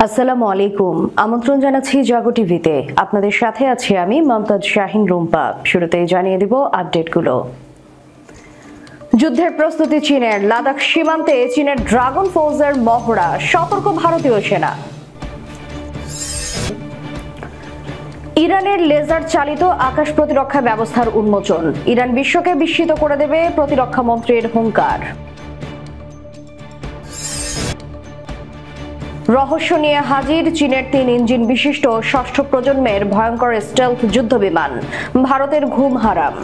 আসসালামু আলাইকুম। আমন্ত্রণ জানাচ্ছি জাগো টিভিতে। আপনাদের সাথে আছি আমি মমতাজ শাহিন রুম্পা। শুরুতেই জানিয়ে দিব আপডেটগুলো। যুদ্ধের প্রস্তুতি চীনের। লাদাখ সীমান্তে চীনের ড্রাগন ফোর্সের মহড়া, সতর্ক ভারতীয় সেনা। ইরানের লেজার চালিত আকাশ প্রতিরক্ষা ব্যবস্থার উন্মোচন। ইরান বিশ্বকে বিস্মিত করে দেবে, প্রতিরক্ষা মন্ত্রীর হুঙ্কার। রহস্য নিয়ে হাজির চীনের 3 ইঞ্জিন বিশিষ্ট ষষ্ঠ প্রজন্মের ভয়ঙ্কর স্টেলথ যুদ্ধবিমান। ভারতের ঘুম হারাম।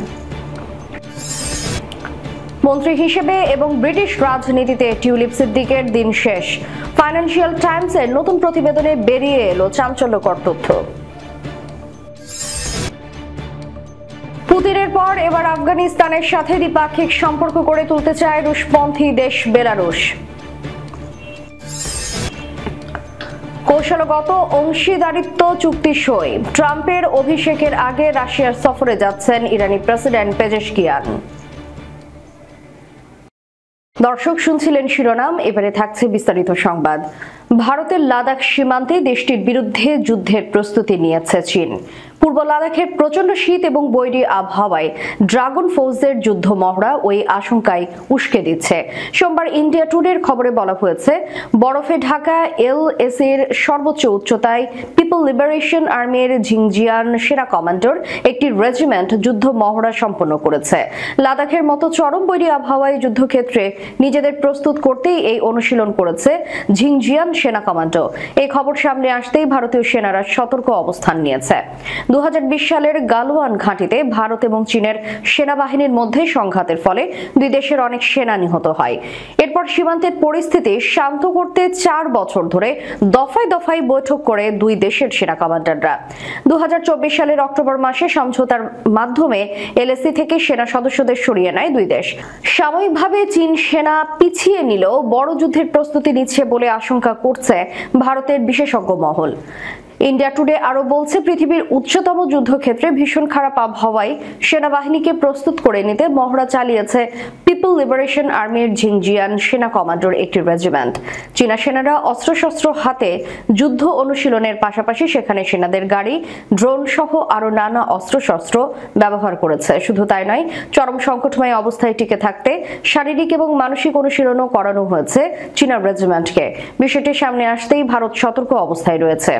মন্ত্রী হিসেবে এবং ব্রিটিশ রাজনীতিতে টিউলিপ সিদ্দিকের দিন শেষ। ফাইন্যান্সিয়াল টাইমসের নতুন প্রতিবেদনে বেরিয়ে এলো চাঞ্চল্যকর তথ্য। পুতিনের পর এবার আফগানিস্তানের সাথে দ্বিপাক্ষিক সম্পর্ক গড়ে তুলতে চায় রুশপন্থী দেশ বেলারুশ। কৌশলগত অংশীদারিত্ব চুক্তি সই। ট্রাম্পের অভিষেকের আগে রাশিয়ার সফরে যাচ্ছেন ইরানি প্রেসিডেন্ট পেজেশকিয়ান। দর্শক শুনছিলেন শিরোনাম, এবারে থাকছে বিস্তারিত সংবাদ। ভারতের লাদাখ সীমান্তে দেশটির বিরুদ্ধে যুদ্ধের প্রস্তুতি নিয়েছে চীন। পূর্ব লাদাখের প্রচন্ড শীত এবং বৈরী আবহাওয়ায় ড্রাগন ফোর্সের যুদ্ধ মহড়া ওই আশঙ্কায় উস্কে দিচ্ছে। সোমবার ইন্ডিয়া টুডের খবরে বলা হয়েছে, বরফে ঢাকা এলএসির সর্বোচ্চ উচ্চতায় পিপল লিবারেশন আর্মির ঝিংজিয়ান সেনা কমান্ডার একটি রেজিমেন্ট যুদ্ধ মহড়া সম্পন্ন করেছে। লাদাখের মতো চরম বৈরী আবহাওয়ায় যুদ্ধক্ষেত্রে নিজেদের প্রস্তুত করতেই এই অনুশীলন করেছে ঝিংজিয়ান সেনা কমান্ডো। এই খবর সামনে আসতেই ভারতীয় সেনারা সতর্ক অবস্থান নিয়েছে। 2020 সালের গালওয়ান ঘাঁটিতে ভারত এবং চীনের সেনাবাহিনীর মধ্যে সংঘাতের ফলে দুই দেশের অনেক সেনা নিহত হয়। এরপর সীমান্তের পরিস্থিতি শান্ত করতে 4 বছর ধরে দফায় দফায় বৈঠক করে দুই দেশের সেনা কমান্ডাররা। 2024 সালের অক্টোবর মাসে সমঝোতার মাধ্যমে এলএসি থেকে সেনা সদস্যদের সরিয়ে নেয় দুই দেশ। সাময়িকভাবে চীন সেনা পিছিয়ে নিলেও বড় যুদ্ধের প্রস্তুতি নিচ্ছে বলে আশঙ্কা করছে ভারতের বিশেষজ্ঞ মহল। ইন্ডিয়া টুডে আরো বলছে, পৃথিবীর উচ্চতম যুদ্ধক্ষেত্রে ভীষণ খারাপ আবহাওয়ায় সেনাবাহিনীকে প্রস্তুত করে নিতে মহড়া চালিয়েছে পিপল লিবারেশন আর্মির ঝিংজিয়ান সেনা কমান্ডার একটি রেজিমেন্ট। চীনা সেনারা অস্ত্রশস্ত্র হাতে যুদ্ধ অনুশীলনের পাশাপাশি সেখানে সেনাদের গাড়ি, ড্রোন সহ আরো নানা অস্ত্রশস্ত্র ব্যবহার করেছে। শুধু তাই নয়, চরম সংকটময় অবস্থায় টিকে থাকতে শারীরিক এবং মানসিক অনুশীলনও করানো হয়েছে চীনা রেজিমেন্টকে। বিষয়টি সামনে আসতেই ভারত সতর্ক অবস্থায় রয়েছে।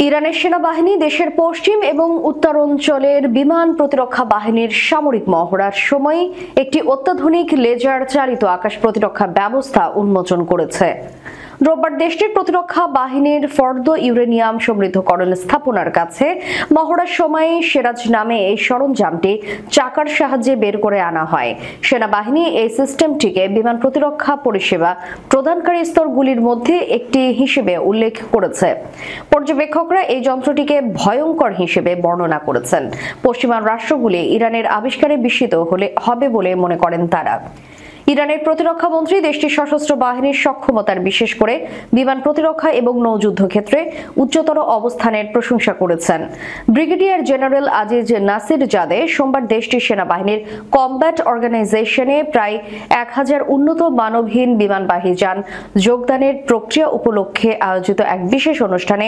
ইরানের সেনাবাহিনী দেশের পশ্চিম এবং উত্তরাঞ্চলের বিমান প্রতিরক্ষা বাহিনীর সামরিক মহড়ার সময় একটি অত্যাধুনিক লেজার চালিত আকাশ প্রতিরক্ষা ব্যবস্থা উন্মোচন করেছে। রোববার দেশটির প্রতিরক্ষা বাহিনীর ফর্দ ইউরেনিয়াম সমৃদ্ধকরণ স্থাপনার কাছে মহড়ার সময় সিরাজ নামে এই সরঞ্জামটি চাকার সাহায্যে বের করে আনা হয়। সেনাবাহিনী এই সিস্টেমটিকে বিমান প্রতিরক্ষা পরিষেবা প্রদানকারী স্তরগুলির মধ্যে একটি হিসেবে উল্লেখ করেছে। পর্যবেক্ষকরা এই যন্ত্রটিকে ভয়ঙ্কর হিসেবে বর্ণনা করেছেন। পশ্চিমা রাষ্ট্রগুলি ইরানের আবিষ্কারে বিস্মিত হবে বলে মনে করেন তারা। ইরানের প্রতিরক্ষা মন্ত্রী দেশটির সশস্ত্র বাহিনীর সক্ষমতার, বিশেষ করে বিমান প্রতিরক্ষা এবং নৌযুদ্ধ ক্ষেত্রে উচ্চতর অবস্থানের প্রশংসা করেছেন। ব্রিগেডিয়ার জেনারেল আজিজ নাসির জাদে সোমবার দেশটির সেনাবাহিনীর কমব্যাট অর্গানাইজেশনে প্রায় 1000 উন্নত মানবহীন বিমানবাহী যান যোগদানের প্রক্রিয়া উপলক্ষে আয়োজিত এক বিশেষ অনুষ্ঠানে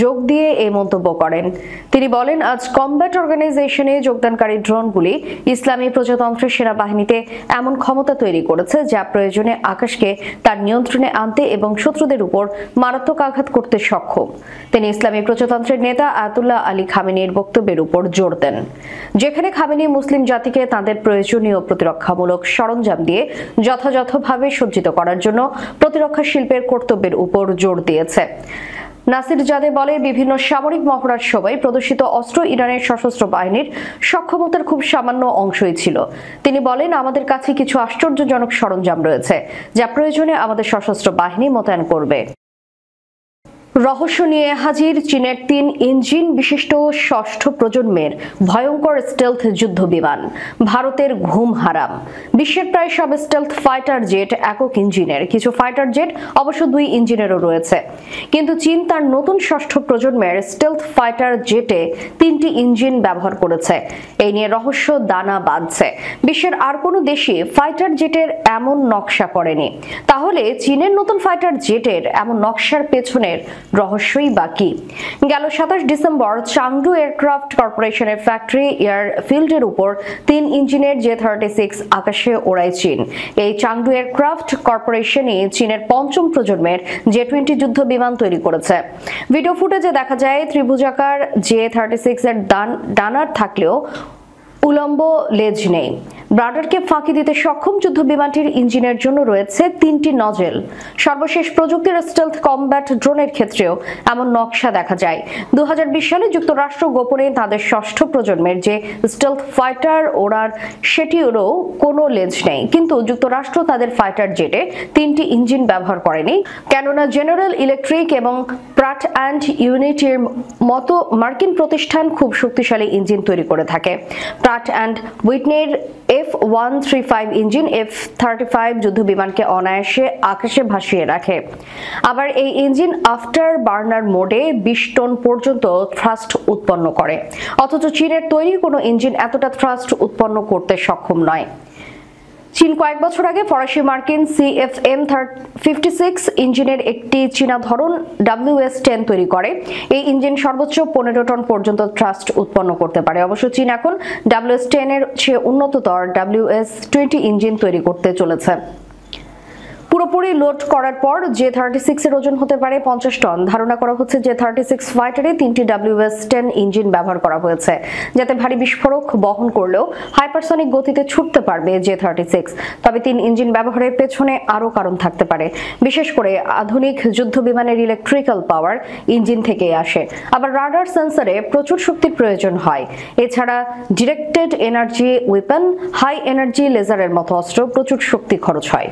যোগ দিয়ে এই মন্তব্য করেন। তিনি বলেন, আজ কমব্যাট অর্গানাইজেশনে যোগদানকারী ড্রোনগুলি ইসলামী প্রজাতন্ত্রের সেনাবাহিনীতে এমন ক্ষমতা তৈরি করেছে যা প্রয়োজনে আকাশকে তার নিয়ন্ত্রণে আনতে এবং শত্রুদের উপর মারাত্মক আঘাত করতে সক্ষম। তিনি ইসলামী প্রজাতন্ত্রের নেতা আয়াতুল্লাহ আলী খামেনির বক্তব্যের উপর জোর দেন, যেখানে খামেনি মুসলিম জাতিকে তাদের প্রয়োজনীয় প্রতিরক্ষামূলক সরঞ্জাম দিয়ে যথাযথভাবে সজ্জিত করার জন্য প্রতিরক্ষা শিল্পের কর্তব্যের উপর জোর দিয়েছে। নাসির জাদে বলে, বিভিন্ন সামরিক মহড়ার সময় প্রদর্শিত অস্ত্র ইরানের সশস্ত্র বাহিনীর সক্ষমতার খুব সামান্য অংশই ছিল। তিনি বলেন, আমাদের কাছে কিছু আশ্চর্যজনক সরঞ্জাম রয়েছে যা প্রয়োজনে আমাদের সশস্ত্র বাহিনী মোতায়েন করবে। রহস্য নিয়ে হাজির চীনের 3 ইঞ্জিন বিশিষ্ট ষষ্ঠ প্রজন্মের ভয়ঙ্কর স্টেলথ যুদ্ধ বিমান। ভারতের ঘুম হারাম। বিশ্বের প্রায় সব স্টেলথ ফাইটার জেট একক ইঞ্জিনের, কিছু ফাইটার জেট অবশ্য 2 ইঞ্জিনেরও রয়েছে, কিন্তু চীন তার নতুন ষষ্ঠ প্রজন্মের স্টেলথ ফাইটার জেটে 3টি ইঞ্জিন ব্যবহার করেছে। এই নিয়ে রহস্য দানা বাঁধছে। বিশ্বের আর কোনো দেশই ফাইটার জেটের এমন নকশা করেনি। তাহলে চীনের নতুন ফাইটার জেটের এমন নকশার পেছনের রহস্যই বাকি। গেল 27 ডিসেম্বর চাংডু এয়ারক্রাফট কর্পোরেশনের ফ্যাক্টরি এয়ারফিল্ডের উপর 3 ইঞ্জিনের J-36 আকাশে ওড়ায় চীন। এই চাংডু এয়ারক্রাফট কর্পোরেশনই চীনের 5ম প্রজন্মের J-20 যুদ্ধ বিমান তৈরি করেছে। ভিডিও ফুটেজে দেখা যায় ত্রিভুজাকার J-36 এর ডানার থাকলেও উলম্ব লেজ নেই। রাডারকে ফাঁকি দিতে সক্ষম যুদ্ধ বিমানটির ইঞ্জিনের জন্য রয়েছে 3টি নজেল। সর্বশেষ প্রযুক্তির স্টেলথ কমব্যাট ড্রোনের ক্ষেত্রেও এমন নকশা দেখা যায়। 2020 সালে যুক্তরাষ্ট্র গোপনে তাদের ষষ্ঠ প্রজন্মের যে স্টেলথ ফাইটার ওড়ার সেটিরও কোনো লেজ নেই, কিন্তু যুক্তরাষ্ট্র তাদের ফাইটার জেটে 3টি ইঞ্জিন ব্যবহার করেনি। কেননা জেনারেল ইলেকট্রিক এবং প্রাট অ্যান্ড ইউনিটির মতো মার্কিন প্রতিষ্ঠান খুব শক্তিশালী ইঞ্জিন তৈরি করে থাকে। Pratt and উইটনির F135 engine F-35 যুদ্ধ বিমানকে অনায়াসে আকাশে ভাসিয়ে রাখে। আবার এই ইঞ্জিন আফটার বার্নার মোডে 20 টন পর্যন্ত থ্রাস্ট উৎপন্ন করে, অথচ চীনের তৈরি কোনো ইঞ্জিন এতটা থ্রাস্ট উৎপন্ন করতে সক্ষম নয়। চীন কয়েক বছর আগে ফরাসি মার্কিন CFM56 ইঞ্জিনের একটি চীনা ধরন WS-10 তৈরি করে। এই ইঞ্জিন সর্বোচ্চ 15 টন পর্যন্ত থ্রাস্ট উৎপন্ন করতে পারে। অবশ্য চীন এখন WS-10 এর চেয়ে উন্নততর WS-20 ইঞ্জিন তৈরি করতে চলেছে। পুরোপুরি লোড করার পর J-36 এর ওজন হতে পারে 50 টন। ধারণা করা হচ্ছে J-36 ফাইটারে 3টি WS-10 ইঞ্জিন ব্যবহার করা হয়েছে, যাতে ভারী বিস্ফোরক বহন করলেও হাইপারসনিক গতিতে ছুটতে পারবে J-36। তবে 3 ইঞ্জিন ব্যবহারের পেছনে আরও কারণ থাকতে পারে। বিশেষ করে আধুনিক যুদ্ধ বিমানের ইলেকট্রিক্যাল পাওয়ার ইঞ্জিন থেকেই আসে। আবার রাডার সেন্সরে প্রচুর শক্তির প্রয়োজন হয়। এছাড়া directed energy weapon, high energy লেজারের মতো অস্ত্র প্রচুর শক্তি খরচ হয়।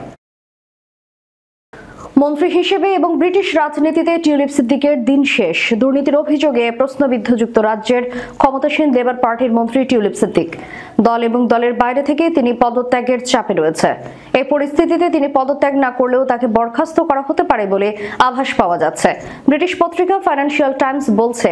মন্ত্রী হিসেবে এবং ব্রিটিশ রাজনীতিতে টিউলিপ সিদ্দিকের দিন শেষ। দুর্নীতির অভিযোগে প্রশ্নবিদ্ধ যুক্তরাজ্যের ক্ষমতাসীন লেবার পার্টির মন্ত্রী টিউলিপ সিদ্দিক। দল এবং দলের বাইরে থেকে তিনি পদত্যাগের চাপে রয়েছে। এই পরিস্থিতিতে তিনি পদত্যাগ না করলেও তাকে বরখাস্ত করা হতে পারে বলে আভাস পাওয়া যাচ্ছে। ব্রিটিশ পত্রিকা ফাইন্যান্সিয়াল টাইমস বলছে,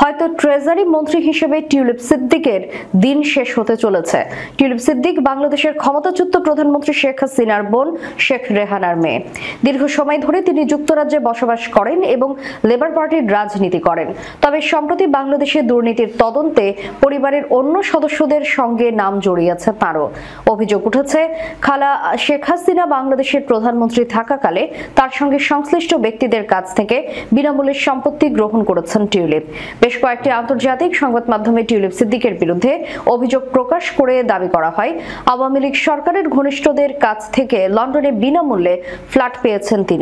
হয়তো ট্রেজারি মন্ত্রী হিসেবে টিউলিপ সিদ্দিকের দিন শেষ হতে চলেছে। টিউলিপ সিদ্দিক বাংলাদেশের ক্ষমতাচ্যুত প্রধানমন্ত্রী শেখ হাসিনার বোন শেখ রেহানার মেয়ে। দীর্ঘ সময় ধরে তিনি যুক্তরাজ্যে বসবাস করেন এবং লেবার পার্টির রাজনীতি করেন। তবে সম্প্রতি বাংলাদেশের দুর্নীতির তদন্তে পরিবারের অন্য সদস্যদের সঙ্গে নাম জড়িয়েছে তারও। অভিযোগ উঠেছে, খালা শেখ হাসিনা বাংলাদেশের প্রধানমন্ত্রী থাকাকালে তার সঙ্গে সংশ্লিষ্ট ব্যক্তিদের কাছ থেকে বিনামূল্যে সম্পত্তি গ্রহণ করেছেন টিউলিপ। বেশ কয়েকটি আন্তর্জাতিক সংবাদ মাধ্যমে টিউলিপ সিদ্দিকের বিরুদ্ধে অভিযোগ প্রকাশ করে দাবি করা হয়, আওয়ামী লীগ সরকারের ঘনিষ্ঠদের কাছ থেকে লন্ডনে বিনামূল্যে ফ্ল্যাট পেয়েছেন তিনি।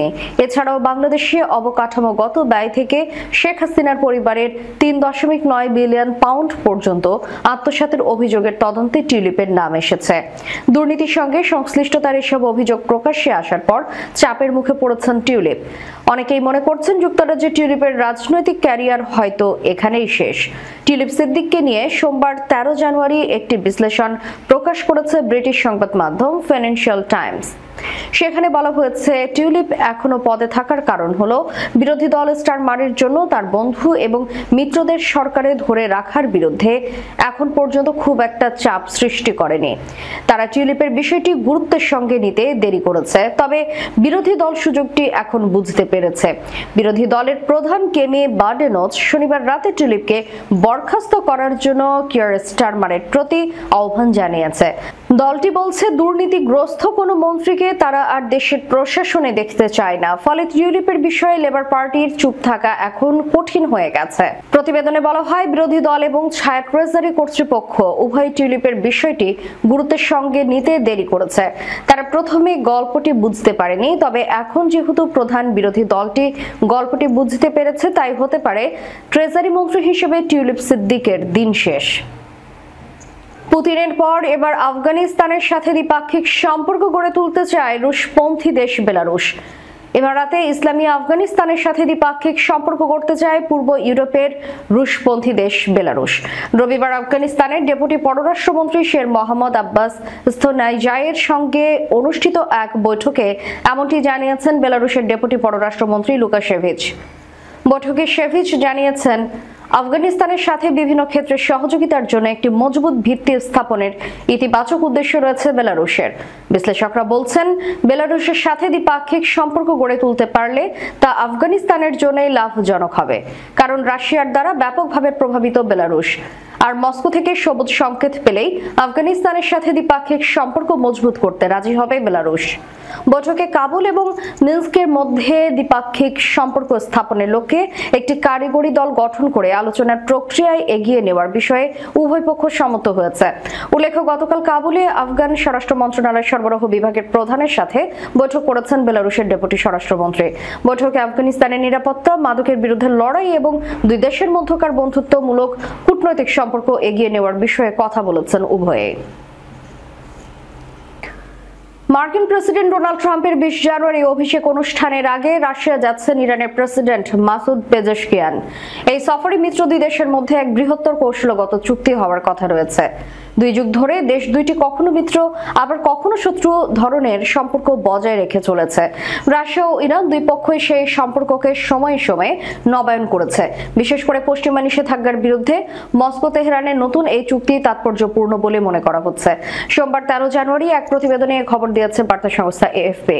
এছাড়াও বাংলাদেশে অবকাঠামোগত ব্যয় থেকে শেখ হাসিনার পরিবারের 3.9 বিলিয়ন পাউন্ড পর্যন্ত আত্মসাতের অভিযোগের তদন্তে টিউলিপের নাম এসেছে। দুর্নীতির সঙ্গে সংশ্লিষ্টতার এসব অভিযোগ প্রকাশ্যে আসার পর চাপের মুখে পড়েছেন টিউলিপ। অনেকেই মনে করছেন যুক্তরাজ্যে টিউলিপের রাজনৈতিক ক্যারিয়ার হয়তো এখানেই শেষ। টিউলিপ সিদ্দিককে নিয়ে সোমবার 13 জানুয়ারি একটি বিশ্লেষণ প্রকাশ করেছে ব্রিটিশ সংবাদ মাধ্যম ফাইন্যান্সিয়াল টাইমস। সেখানে বলা হয়েছে, টিউলিপ এখনো পদে থাকার কারণ হলো বিরোধী দল স্টারমারের জন্য তার বন্ধু এবং মিত্রদের সরকারে ধরে রাখার বিরুদ্ধে এখন পর্যন্ত খুব একটা চাপ সৃষ্টি করেনি। তারা টিউলিপের বিষয়টি গুরুত্বের সঙ্গে নিতে দেরি করেছে, তবে বিরোধী দল সুযোগটি এখন বুঝতে পেরেছে। বিরোধী দলের প্রধান কেমি বার্ডেনস শনিবার রাতে টিউলিপকে বরখাস্ত করার জন্য কিয়ার স্টারমারের প্রতি আহ্বান জানিয়েছে। দলটি বলছে, দুর্নীতিগ্রস্ত কোনো মন্ত্রীকে তারা আর দেশের প্রশাসনে দেখতে চায় না। ফলে টিউলিপের বিষয়ে লেবার পার্টির চুপ থাকা এখন কঠিন হয়ে গেছে। প্রতিবেদনে বলা হয়, বিরোধী দল এবং ছায়া ট্রেজারি কর্তৃপক্ষ উভয় টিউলিপের বিষয়টি গুরুত্বের সঙ্গে নিতে দেরি করেছে। তারা প্রথমে গল্পটি বুঝতে পারেনি, তবে এখন যেহেতু প্রধান বিরোধী দলটি গল্পটি বুঝতে পেরেছে, তাই হতে পারে ট্রেজারি মন্ত্রী হিসেবে টিউলিপ সিদ্দিকের দিন শেষ। পুতিনের পর এবার আফগানিস্তানের সাথে দ্বিপাক্ষিক সম্পর্ক গড়ে তুলতে চায় রুশপন্থী দেশ বেলারুশ। ইমারাতে ইসলামী আফগানিস্তানের সাথে দ্বিপাক্ষিক সম্পর্ক করতে চায় পূর্ব ইউরোপের রুশপন্থী দেশ বেলারুশ। রবিবার আফগানিস্তানের ডেপুটি পররাষ্ট্রমন্ত্রী শের মোহাম্মদ আব্বাস স্তোনাইজাইয়ের সঙ্গে অনুষ্ঠিত এক বৈঠকে এমনটি জানিয়েছেন বেলারুশের ডেপুটি পররাষ্ট্রমন্ত্রী লুকাশেভিচ। বৈঠকে শেভিচ জানিয়েছেন, আফগানিস্তানের সাথে বিভিন্ন ক্ষেত্রে সহযোগিতার জন্য একটি মজবুত ভিত্তি স্থাপনের ইতিবাচক উদ্দেশ্য রয়েছে বেলারুশের। বিশ্লেষকরা বলছেন, বেলারুশের সাথে দ্বিপাক্ষিক সম্পর্ক গড়ে তুলতে পারলে তা আফগানিস্তানের জন্যই লাভজনক হবে, কারণ রাশিয়ার দ্বারা ব্যাপকভাবে প্রভাবিত বেলারুশ। আর মস্কো থেকে সবুজ সংকেত পেলেই আফগানিস্তানের সাথে দ্বিপাক্ষিক সম্পর্ক মজবুত করতে রাজি হবে বেলারুশ। বৈঠকে কাবুল এবং মিন্স্কের মধ্যে দ্বিপাক্ষিক সম্পর্ক স্থাপনের লক্ষ্যে একটি কারিগরি দল গঠন করে আলোচনার প্রক্রিয়ায় এগিয়ে নেওয়ার বিষয়ে উভয় পক্ষ সম্মত হয়েছে। উল্লেখ্য, গতকাল কাবুলে আফগান স্বরাষ্ট্র মন্ত্রণালয় সরবরাহ বিভাগের প্রধানের সাথে বৈঠক করেছেন বেলারুশের ডেপুটি স্বরাষ্ট্রমন্ত্রী। বৈঠকে আফগানিস্তানের নিরাপত্তা, মাদকের বিরুদ্ধে লড়াই এবং দুই দেশের মধ্যকার বন্ধুত্বমূলক কূটনৈতিক সম্পর্ক এগিয়ে নেওয়ার বিষয়ে কথা বলেছেন উভয়ে। মার্কিন প্রেসিডেন্ট ডোনাল্ড ট্রাম্পের 20 জানুয়ারি অভিষেক অনুষ্ঠানের আগে রাশিয়া যাচ্ছেন ইরানের প্রেসিডেন্ট মাসুদ পেজেশকিয়ান। এই সফরে মিত্র দুই দেশের মধ্যে এক বৃহত্তর কৌশলগত চুক্তি হওয়ার কথা রয়েছে। 2 যুগ ধরে দেশ দুইটি কখনো মিত্র আবার কখনো শত্রু ধরনের সম্পর্ক বজায় রেখে চলেছে। রাশিয়া ও ইরান দুই পক্ষই সেই সম্পর্ককে সময়ে সময়ে নবায়ন করেছে। বিশেষ করে পশ্চিমা নিষেধাজ্ঞার বিরুদ্ধে মস্কো তেহরানের নতুন এই চুক্তি তাৎপর্যপূর্ণ বলে মনে করা হচ্ছে। সোমবার 13 জানুয়ারি এক প্রতিবেদনে খবর দিয়েছে বার্তা সংস্থা এএফপি।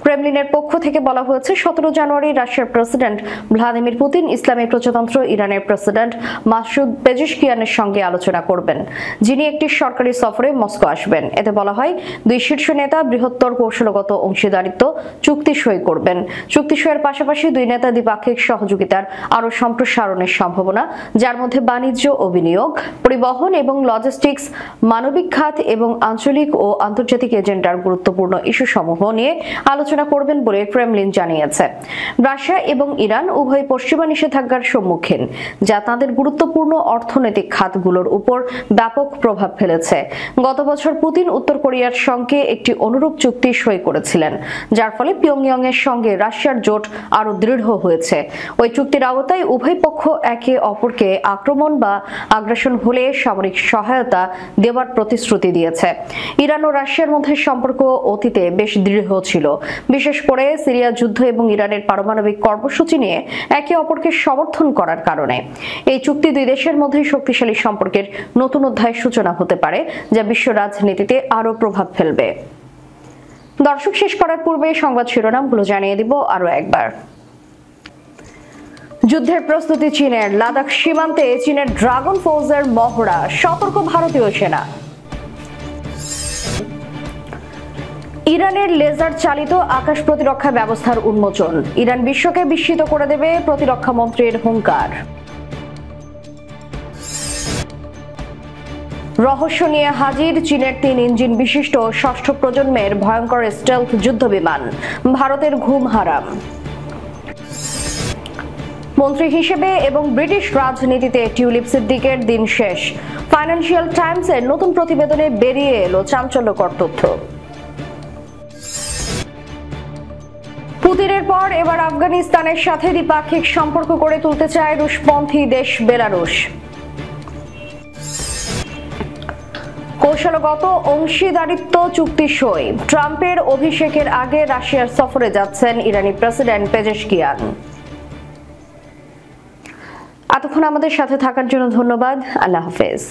ক্রেমলিনের পক্ষ থেকে বলা হয়েছে, 17 জানুয়ারি রাশিয়ার প্রেসিডেন্ট ভ্লাদিমির পুতিন ইসলামী প্রজাতন্ত্র ইরানের প্রেসিডেন্ট মাসুদ পেজেশকিয়ানের সঙ্গে আলোচনা করবেন, যিনি একটি সরকারি সফরে মস্কো আসবেন। এতে বলা হয়, দুই শীর্ষ নেতা বৃহত্তর কৌশলগত অংশীদারিত্ব চুক্তি সই করবেন। চুক্তি সইয়ের পাশাপাশি দুই নেতা দ্বিপাক্ষিক সহযোগিতার আরও সম্প্রসারণের সম্ভাবনা, যার মধ্যে বাণিজ্য ও বিনিয়োগ, পরিবহন এবং লজিস্টিক্স, মানবিক খাত এবং আঞ্চলিক ও আন্তর্জাতিক এজেন্ডার গুরুত্বপূর্ণ ইস্যুসমূহ নিয়ে আলোচনা করবেন বলে ক্রেমলিন জানিয়েছে। রাশিয়া এবং ইরান উভয় পশ্চিমা নিষেধাজ্ঞার সম্মুখীন, যা তাদের গুরুত্বপূর্ণ অর্থনৈতিক খাতগুলোর উপর ব্যাপক প্রভাব ফেলেছে। গত বছর পুতিন উত্তর কোরিয়ার সঙ্গে একটি অনুরূপ চুক্তি সই করেছিলেন, যার ফলে পিয়ংইয়ং এর সঙ্গে রাশিয়ার জোট আরো দৃঢ় হয়েছে। ওই চুক্তির আওতায় উভয় পক্ষ একে অপরকে আক্রমণ বা আগ্রাসন হলে সামরিক সহায়তা দেওয়ার প্রতিশ্রুতি দিয়েছে। ইরান ও রাশিয়ার মধ্যে সম্পর্ক অতীতে বেশ দৃঢ় ছিল, বিশেষ করে সিরিয়া যুদ্ধ এবং ইরানের পারমাণবিক কর্মসূচি নিয়ে একে অপরকে সমর্থন করার কারণে। এই চুক্তি দুই দেশের মধ্যে শক্তিশালী সম্পর্কের নতুন অধ্যায়ের সূচনা হতে পারে, যা বিশ্ব রাজনীতিতে আরও প্রভাব ফেলবে। দর্শক, শেষ করার পূর্বে সংবাদ শিরোনামগুলো জানিয়ে দিব আরো একবার। যুদ্ধের প্রস্তুতি চীনের, লাদাখ সীমান্তে চীনের ড্রাগন ফোর্সের মহড়া, সতর্ক ভারতীয় সেনা। ইরানের লেজার চালিত আকাশ প্রতিরক্ষা ব্যবস্থার উন্মোচন, ইরান বিশ্বকে বিস্মিত করে দেবে, প্রতিরক্ষা মন্ত্রীর হুঙ্কার। রহস্য নিয়ে হাজির চীনের 3 ইঞ্জিন বিশিষ্ট 6ষ্ঠ প্রজন্মের ভয়ঙ্কর স্টেলথ যুদ্ধবিমান, ভারতের ঘুম হারাম। মন্ত্রী হিসেবে এবং ব্রিটিশ রাজনীতিতে টিউলিপ সিদ্দিকের দিন শেষ, ফাইন্যান্সিয়াল টাইমসের নতুন প্রতিবেদনে বেরিয়ে এলো চাঞ্চল্যকর তথ্য। পুতিনের পর এবার আফগানিস্তানের সাথে দ্বিপাক্ষিক সম্পর্ক গড়ে তুলতে চায় রুশপন্থী দেশ বেলারুশ। কৌশলগত অংশীদারিত্ব চুক্তি সই, ট্রাম্পের অভিষেকের আগে রাশিয়ার সফরে যাচ্ছেন ইরানি প্রেসিডেন্ট পেজেশকিয়ান। এতক্ষণ আমাদের সাথে থাকার জন্য ধন্যবাদ। আল্লাহ হাফেজ।